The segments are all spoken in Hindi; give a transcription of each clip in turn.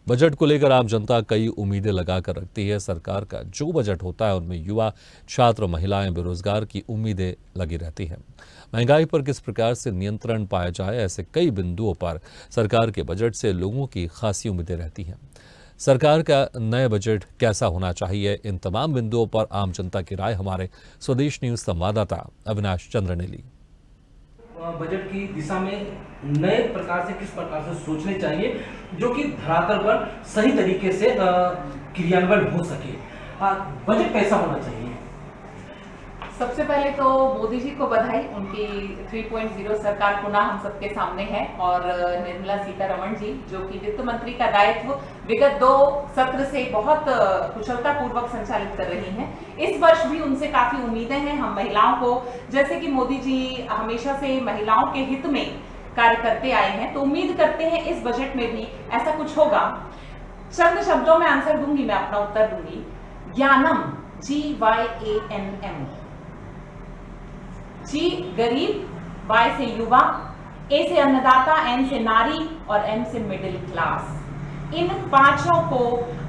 बजट को लेकर आम जनता कई उम्मीदें लगाकर रखती है। सरकार का जो बजट होता है उनमें युवा, छात्र, महिलाएं, बेरोजगार की उम्मीदें लगी रहती हैं। महंगाई पर किस प्रकार से नियंत्रण पाया जाए, ऐसे कई बिंदुओं पर सरकार के बजट से लोगों की खासी उम्मीदें रहती हैं। सरकार का नया बजट कैसा होना चाहिए, इन तमाम बिंदुओं पर आम जनता की राय हमारे स्वदेश न्यूज संवाददाता अविनाश चंद्र ने ली। बजट की दिशा में नए प्रकार से किस प्रकार से सोचने चाहिए जो कि धरातल पर सही तरीके से क्रियान्वयन हो सके। बजट कैसा होना चाहिए? सबसे पहले तो मोदी जी को बधाई, उनकी 3.0 सरकार पुनः हम सबके सामने है और निर्मला सीतारमण जी जो कि वित्त मंत्री का दायित्व विगत 2 सत्र से बहुत कुशलता पूर्वक संचालित कर रही हैं। इस वर्ष भी उनसे काफी उम्मीदें हैं। हम महिलाओं को, जैसे कि मोदी जी हमेशा से महिलाओं के हित में कार्य करते आए हैं, तो उम्मीद करते हैं इस बजट में भी ऐसा कुछ होगा। चंद शब्दों में आंसर दूंगी, मैं अपना उत्तर दूंगी। ज्ञानम, GYANM, G गरीब, Y से युवा, A से अन्नदाता, N से नारी और M से मिडिल क्लास। इन पांचों को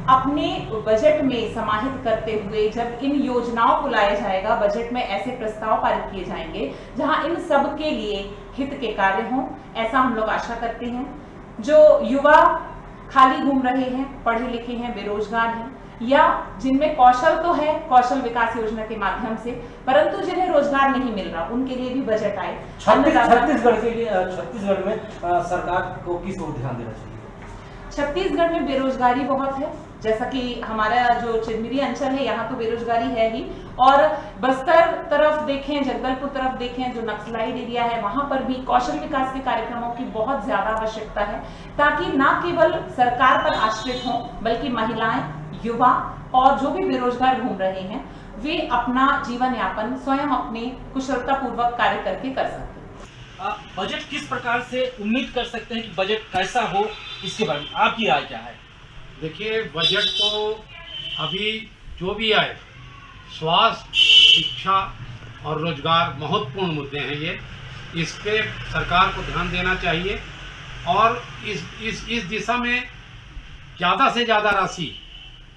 अपने बजट में समाहित करते हुए जब इन योजनाओं को लाया जाएगा, बजट में ऐसे प्रस्ताव पारित किए जाएंगे जहां इन सब के लिए हित के कार्य हों, ऐसा हम लोग आशा करते हैं। जो युवा खाली घूम रहे हैं, पढ़े लिखे हैं, बेरोजगार हैं, या जिनमें कौशल तो है, कौशल विकास योजना के माध्यम से, परंतु जिन्हें रोजगार नहीं मिल रहा, उनके लिए भी बजट आए। छत्तीसगढ़ के लिए, छत्तीसगढ़ में सरकार को किस ओर ध्यान देना चाहिए? छत्तीसगढ़ में बेरोजगारी बहुत है, जैसा कि हमारा जो चिरमिरी अंचल है यहाँ तो बेरोजगारी है ही, और बस्तर तरफ देखें, जगदलपुर तरफ देखें, जो नक्सलाइट एरिया है, वहां पर भी कौशल विकास के कार्यक्रमों की बहुत ज्यादा आवश्यकता है, ताकि न केवल सरकार पर आश्रित हों बल्कि महिलाएं, युवा और जो भी बेरोजगार घूम रहे हैं वे अपना जीवन यापन स्वयं अपने कुशलता पूर्वक कार्य करके कर सकते हैं। बजट किस प्रकार से उम्मीद कर सकते हैं कि बजट कैसा हो, इसके बारे में आपकी राय क्या है? देखिए, बजट तो अभी जो भी आए, स्वास्थ्य, शिक्षा और रोजगार महत्वपूर्ण मुद्दे हैं। इस पे सरकार को ध्यान देना चाहिए और इस दिशा में ज़्यादा से ज़्यादा राशि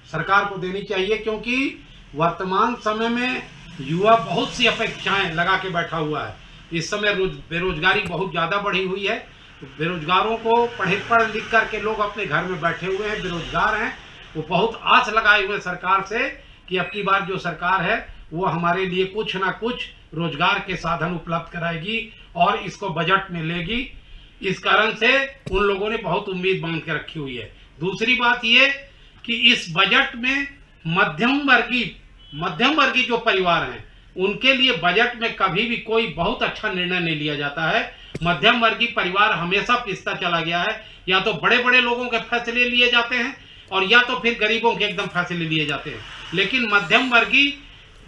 सरकार को देनी चाहिए, क्योंकि वर्तमान समय में युवा बहुत सी अपेक्षाएं लगा के बैठा हुआ है। इस समय बेरोजगारी बहुत ज़्यादा बढ़ी हुई है। बेरोजगारों को पढ़ लिख करके लोग अपने घर में बैठे हुए हैं, बेरोजगार हैं। वो बहुत आस लगाए हुए सरकार से कि अब की बार जो सरकार है वो हमारे लिए कुछ ना कुछ रोजगार के साधन उपलब्ध कराएगी और इसको बजट में लेगी। इस कारण से उन लोगों ने बहुत उम्मीद बांध के रखी हुई है। दूसरी बात ये कि इस बजट में मध्यम वर्गीय जो परिवार हैं उनके लिए बजट में कभी भी कोई बहुत अच्छा निर्णय नहीं लिया जाता है। मध्यम वर्गीय परिवार हमेशा पिसता चला गया है। या तो बड़े बड़े लोगों के फैसले लिए जाते हैं और या तो फिर गरीबों के एकदम फैसले लिए जाते हैं, लेकिन मध्यम वर्गीय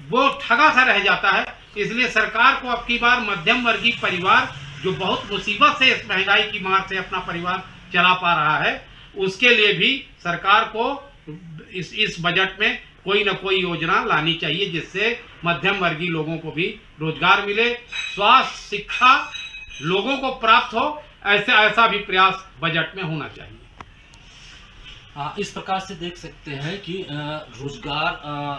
वो ठगा सा रह जाता है। इसलिए सरकार को अब की बार मध्यम वर्गीय परिवार जो बहुत मुसीबत से इस महंगाई की मार से अपना परिवार चला पा रहा है, उसके लिए भी सरकार को इस बजट में कोई ना कोई योजना लानी चाहिए जिससे मध्यम वर्गीय लोगों को भी रोजगार मिले, स्वास्थ्य, शिक्षा लोगों को प्राप्त हो। ऐसा भी प्रयास बजट में होना चाहिए। इस प्रकार से देख सकते हैं कि रोजगार,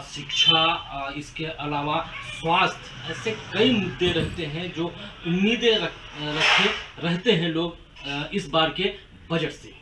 शिक्षा, इसके अलावा स्वास्थ्य, ऐसे कई मुद्दे रहते हैं जो उम्मीदें रहते हैं लोग इस बार के बजट से।